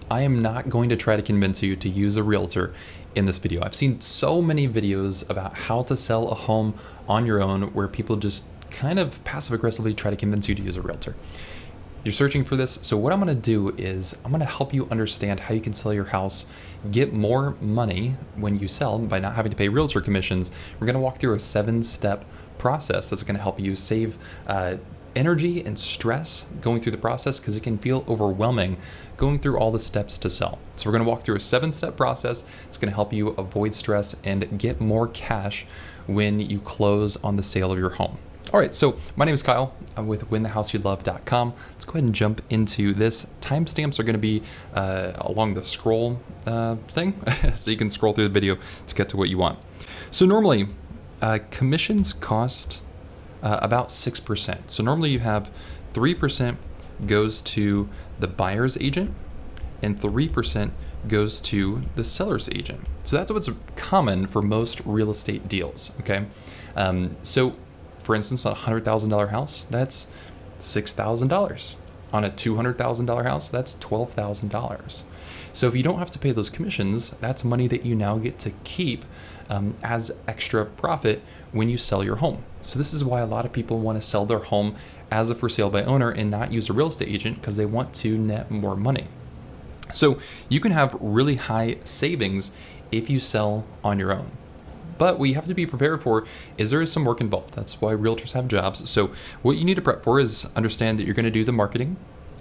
I am not going to try to convince you to use a realtor in this video. I've seen so many videos about how to sell a home on your own where people just kind of passive aggressively try to convince you to use a realtor. You're searching for this, so what I'm gonna do is I'm gonna help you understand how you can sell your house, get more money when you sell by not having to pay realtor commissions. We're gonna walk through a 7-step process that's gonna help you save energy and stress going through the process, because it can feel overwhelming going through all the steps to sell. So we're gonna walk through a 7-step process. It's gonna help you avoid stress and get more cash when you close on the sale of your home. All right, so my name is Kyle. I'm with winthehouseyoulove.com. Let's go ahead and jump into this. Timestamps are going to be along the scroll thing, so you can scroll through the video to get to what you want. So normally, commissions cost about 6%. So normally you have 3% goes to the buyer's agent and 3% goes to the seller's agent. So that's what's common for most real estate deals, okay? So for instance, on a $100,000 house, that's $6,000. On a $200,000 house, that's $12,000. So if you don't have to pay those commissions, that's money that you now get to keep as extra profit when you sell your home. So this is why a lot of people want to sell their home as a for sale by owner and not use a real estate agent, because they want to net more money. So you can have really high savings if you sell on your own. But what you have to be prepared for is there is some work involved. That's why realtors have jobs. So what you need to prep for is understand that you're going to do the marketing,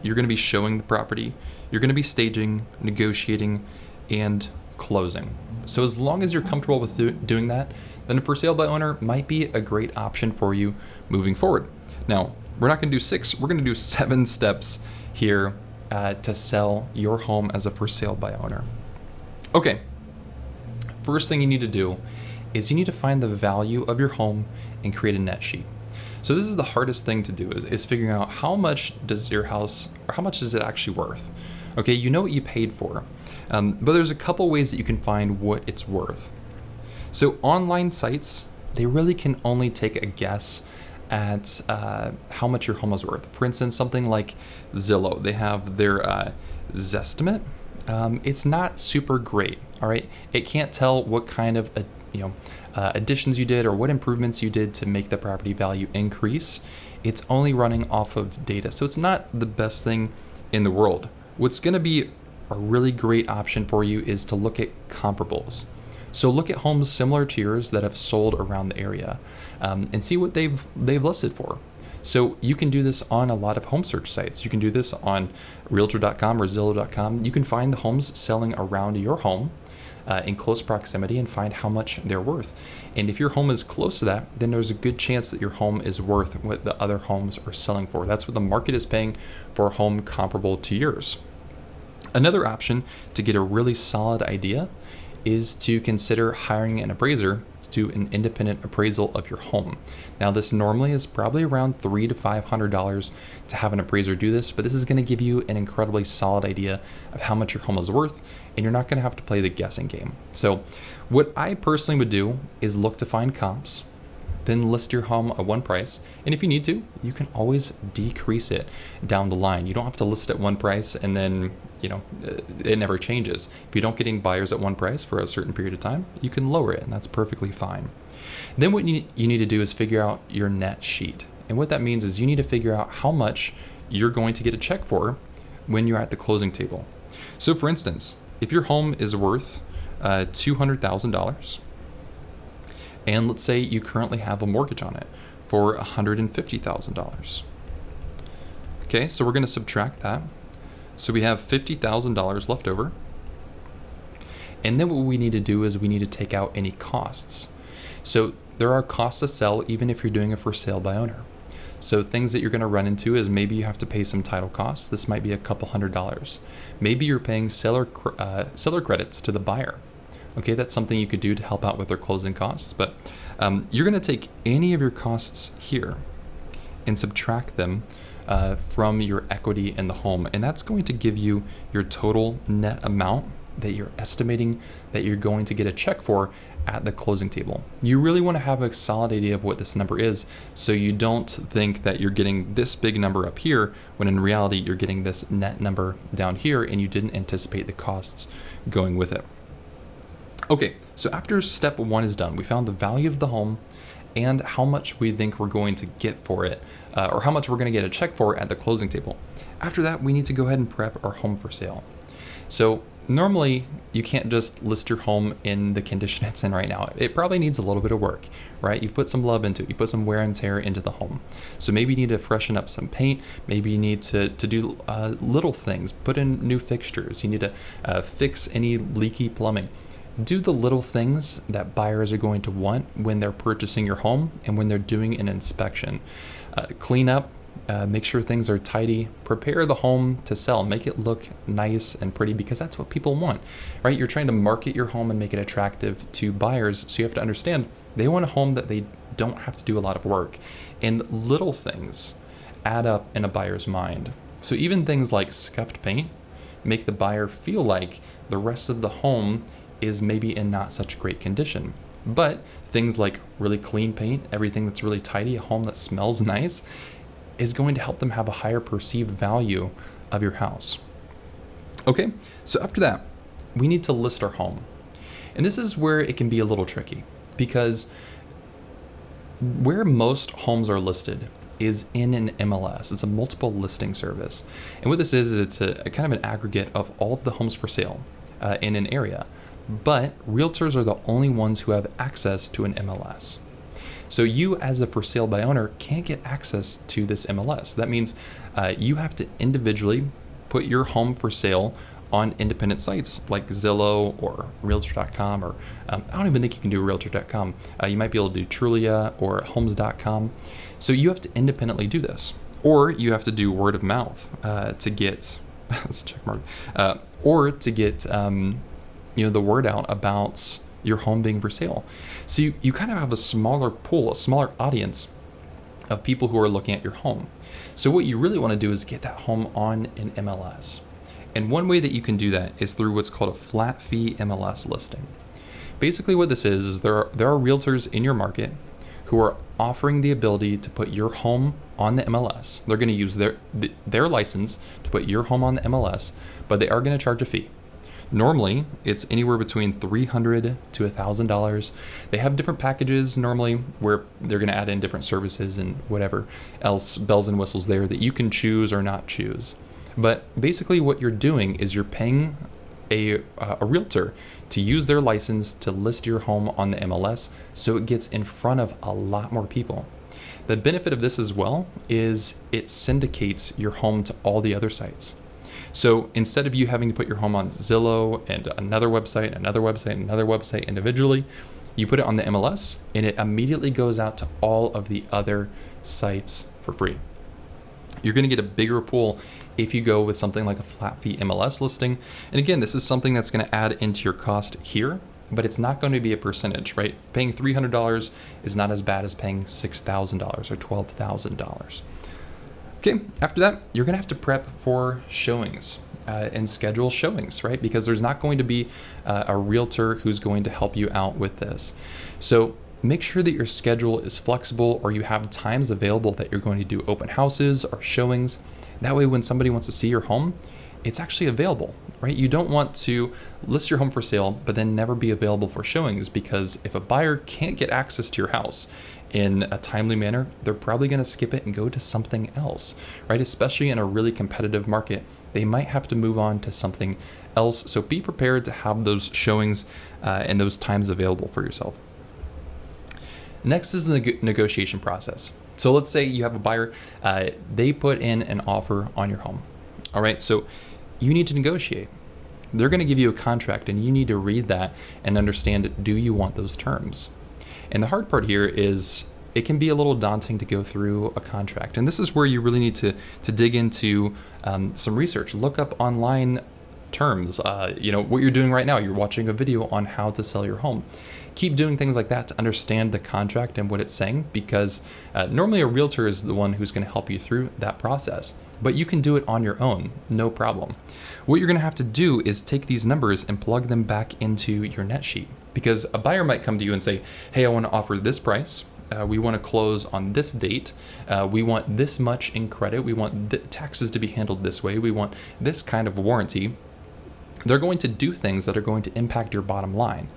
you're going to be showing the property, you're going to be staging, negotiating, and closing. So as long as you're comfortable with doing that, then a for sale by owner might be a great option for you moving forward. Now, we're not going to do 6, we're going to do 7 steps here to sell your home as a for sale by owner. Okay, first thing you need to do is you need to find the value of your home and create a net sheet. So this is the hardest thing to do, is figuring out how much does your house, or how much is it actually worth? Okay, you know what you paid for, but there's a couple ways that you can find what it's worth. So online sites, they really can only take a guess at how much your home is worth. For instance, something like Zillow, they have their Zestimate. It's not super great, all right? It can't tell what kind of additions you did or what improvements you did to make the property value increase. It's only running off of data, so it's not the best thing in the world. What's going to be a really great option for you is to look at comparables. So look at homes similar to yours that have sold around the area, and see what they've listed for. So you can do this on a lot of home search sites. You can do this on Realtor.com or Zillow.com. You can find the homes selling around your home in close proximity and find how much they're worth. And if your home is close to that, then there's a good chance that your home is worth what the other homes are selling for. That's what the market is paying for a home comparable to yours. Another option to get a really solid idea is to consider hiring an appraiser to do an independent appraisal of your home. Now, this normally is probably around $300 to $500 to have an appraiser do this, but this is going to give you an incredibly solid idea of how much your home is worth, and you're not going to have to play the guessing game. So what I personally would do is look to find comps, then list your home at one price. And if you need to, you can always decrease it down the line. You don't have to list it at one price and then, it never changes. If you don't get any buyers at one price for a certain period of time, you can lower it, and that's perfectly fine. Then what you need to do is figure out your net sheet. And what that means is you need to figure out how much you're going to get a check for when you're at the closing table. So for instance, if your home is worth $200,000, and let's say you currently have a mortgage on it for $150,000. Okay, so we're going to subtract that. So we have $50,000 left over. And then what we need to do is we need to take out any costs. So there are costs to sell even if you're doing it for sale by owner. So things that you're going to run into is maybe you have to pay some title costs. This might be a couple $100s. Maybe you're paying seller credits to the buyer. Okay, that's something you could do to help out with their closing costs. But you're going to take any of your costs here and subtract them from your equity in the home. And that's going to give you your total net amount that you're estimating that you're going to get a check for at the closing table. You really want to have a solid idea of what this number is, so you don't think that you're getting this big number up here when in reality you're getting this net number down here and you didn't anticipate the costs going with it. Okay, so after step 1 is done, we found the value of the home and how much we think we're going to get for it, or how much we're going to get a check for at the closing table. After that, we need to go ahead and prep our home for sale. So normally you can't just list your home in the condition it's in right now. It probably needs a little bit of work, right? You put some love into it, you put some wear and tear into the home. So maybe you need to freshen up some paint, maybe you need to do little things, put in new fixtures, you need to fix any leaky plumbing. Do the little things that buyers are going to want when they're purchasing your home and when they're doing an inspection. Clean up, make sure things are tidy, prepare the home to sell, make it look nice and pretty because that's what people want, right? You're trying to market your home and make it attractive to buyers, so you have to understand they want a home that they don't have to do a lot of work, and little things add up in a buyer's mind. So even things like scuffed paint make the buyer feel like the rest of the home is maybe in not such great condition. But things like really clean paint, everything that's really tidy, a home that smells nice, is going to help them have a higher perceived value of your house. Okay, so after that, we need to list our home. And this is where it can be a little tricky, because where most homes are listed is in an MLS. It's a multiple listing service. And what this is it's a kind of an aggregate of all of the homes for sale in an area. But realtors are the only ones who have access to an MLS. So you as a for sale by owner can't get access to this MLS. That means you have to individually put your home for sale on independent sites like Zillow or Realtor.com, or I don't even think you can do Realtor.com. You might be able to do Trulia or Homes.com. So you have to independently do this, or you have to do word of mouth to get that's a check mark, or to get the word out about your home being for sale. So you kind of have a smaller pool, a smaller audience of people who are looking at your home. So what you really want to do is get that home on an MLS. And one way that you can do that is through what's called a flat fee MLS listing. Basically what this is there are realtors in your market who are offering the ability to put your home on the MLS. They're going to use their license to put your home on the MLS, but they are going to charge a fee. Normally, it's anywhere between $300 to $1,000. They have different packages normally where they're going to add in different services and whatever else, bells and whistles there that you can choose or not choose. But basically what you're doing is you're paying a realtor to use their license to list your home on the MLS so it gets in front of a lot more people. The benefit of this as well is it syndicates your home to all the other sites. So instead of you having to put your home on Zillow and another website individually, you put it on the MLS and it immediately goes out to all of the other sites for free. You're going to get a bigger pool if you go with something like a flat fee MLS listing. And again, this is something that's going to add into your cost here, but it's not going to be a percentage, right? Paying $300 is not as bad as paying $6,000 or $12,000. Okay, after that, you're gonna have to prep for showings and schedule showings, right? Because there's not going to be a realtor who's going to help you out with this. So make sure that your schedule is flexible, or you have times available that you're going to do open houses or showings. That way, when somebody wants to see your home, it's actually available, right? You don't want to list your home for sale, but then never be available for showings, because if a buyer can't get access to your house in a timely manner, they're probably going to skip it and go to something else, right? Especially in a really competitive market, they might have to move on to something else. So be prepared to have those showings and those times available for yourself. Next is the negotiation process. So let's say you have a buyer, they put in an offer on your home. All right, so you need to negotiate. They're going to give you a contract and you need to read that and understand, do you want those terms? And the hard part here is it can be a little daunting to go through a contract. And this is where you really need to dig into some research. Look up online terms. What you're doing right now, you're watching a video on how to sell your home. Keep doing things like that to understand the contract and what it's saying, because normally a realtor is the one who's going to help you through that process, but you can do it on your own, no problem. What you're going to have to do is take these numbers and plug them back into your net sheet, because a buyer might come to you and say, hey, I want to offer this price. We want to close on this date. We want this much in credit. We want the taxes to be handled this way. We want this kind of warranty. They're going to do things that are going to impact your bottom line.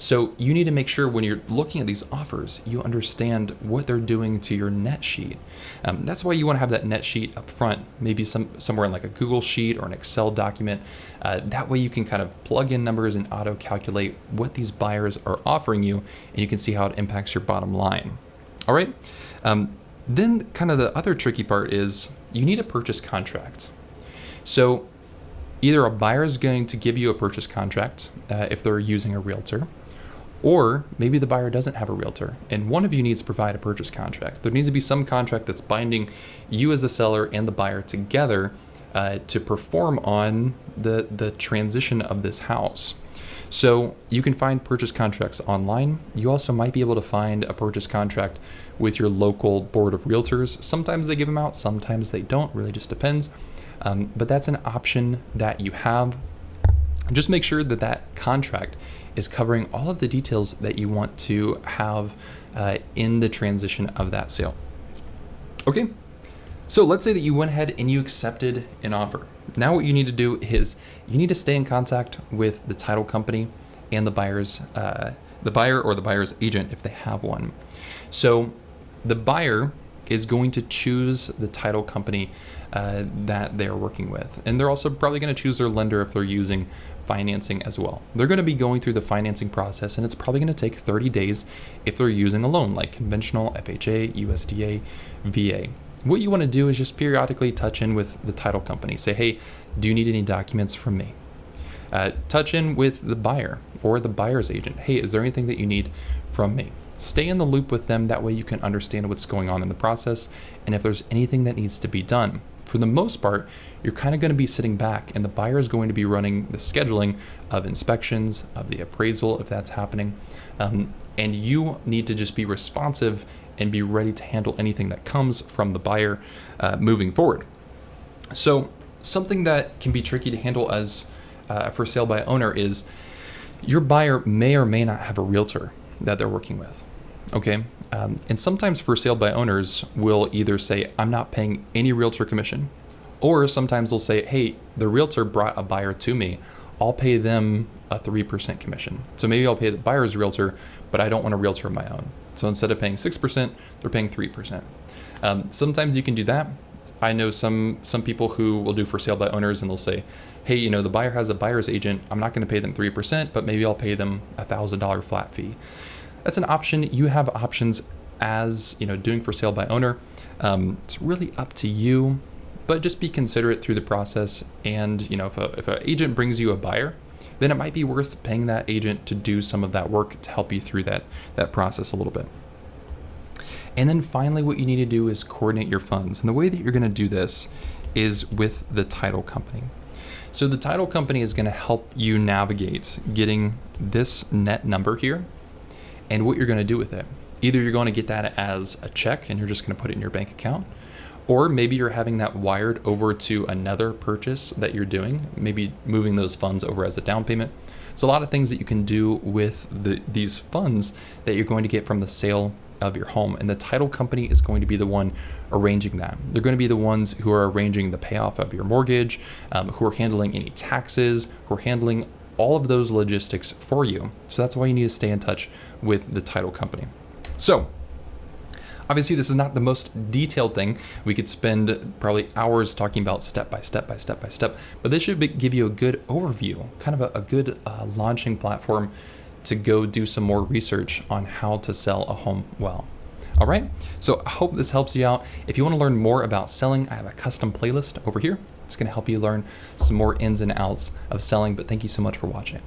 So you need to make sure when you're looking at these offers, you understand what they're doing to your net sheet. That's why you want to have that net sheet up front, maybe somewhere in like a Google sheet or an Excel document. That way you can kind of plug in numbers and auto calculate what these buyers are offering you, and you can see how it impacts your bottom line. All right. Then kind of the other tricky part is you need a purchase contract. So either a buyer is going to give you a purchase contract if they're using a realtor, or maybe the buyer doesn't have a realtor and one of you needs to provide a purchase contract. There needs to be some contract that's binding you as the seller and the buyer together to perform on the transition of this house. So you can find purchase contracts online. You also might be able to find a purchase contract with your local board of realtors. Sometimes they give them out, sometimes they don't, really just depends. But that's an option that you have. Just make sure that that contract is covering all of the details that you want to have in the transition of that sale. Okay, so let's say that you went ahead and you accepted an offer. Now what you need to do is you need to stay in contact with the title company and the buyer or the buyer's agent if they have one. So the buyer is going to choose the title company that they're working with. And they're also probably going to choose their lender if they're using financing as well. They're going to be going through the financing process, and it's probably going to take 30 days if they're using a loan like conventional, FHA, USDA, VA. What you want to do is just periodically touch in with the title company. Say, hey, do you need any documents from me? Touch in with the buyer or the buyer's agent. Hey, is there anything that you need from me? Stay in the loop with them. That way you can understand what's going on in the process and if there's anything that needs to be done. For the most part, you're kind of going to be sitting back and the buyer is going to be running the scheduling of inspections, of the appraisal, if that's happening. And you need to just be responsive and be ready to handle anything that comes from the buyer moving forward. So something that can be tricky to handle as for sale by owner is your buyer may or may not have a realtor that they're working with. Okay. And sometimes for sale by owners will either say, I'm not paying any realtor commission, or sometimes they'll say, hey, the realtor brought a buyer to me. I'll pay them a 3% commission. So maybe I'll pay the buyer's realtor, but I don't want a realtor of my own. So instead of paying 6%, they're paying 3%. Sometimes you can do that. I know some people who will do for sale by owners and they'll say, hey, the buyer has a buyer's agent. I'm not going to pay them 3%, but maybe I'll pay them $1,000 flat fee. That's an option. You have options as doing for sale by owner. It's really up to you, but just be considerate through the process. And if an agent brings you a buyer, then it might be worth paying that agent to do some of that work to help you through that process a little bit. And then finally, what you need to do is coordinate your funds. And the way that you're going to do this is with the title company. So the title company is going to help you navigate getting this net number here and what you're going to do with it. Either you're going to get that as a check and you're just going to put it in your bank account, or maybe you're having that wired over to another purchase that you're doing, maybe moving those funds over as a down payment. It's a lot of things that you can do with these funds that you're going to get from the sale of your home, and the title company is going to be the one arranging that. They're going to be the ones who are arranging the payoff of your mortgage, who are handling any taxes, who are handling all of those logistics for you. So that's why you need to stay in touch with the title company. So obviously this is not the most detailed thing. We could spend probably hours talking about step by step, but this should give you a good overview, kind of a good launching platform to go do some more research on how to sell a home well. All right, so I hope this helps you out. If you want to learn more about selling, I have a custom playlist over here. It's going to help you learn some more ins and outs of selling, but thank you so much for watching.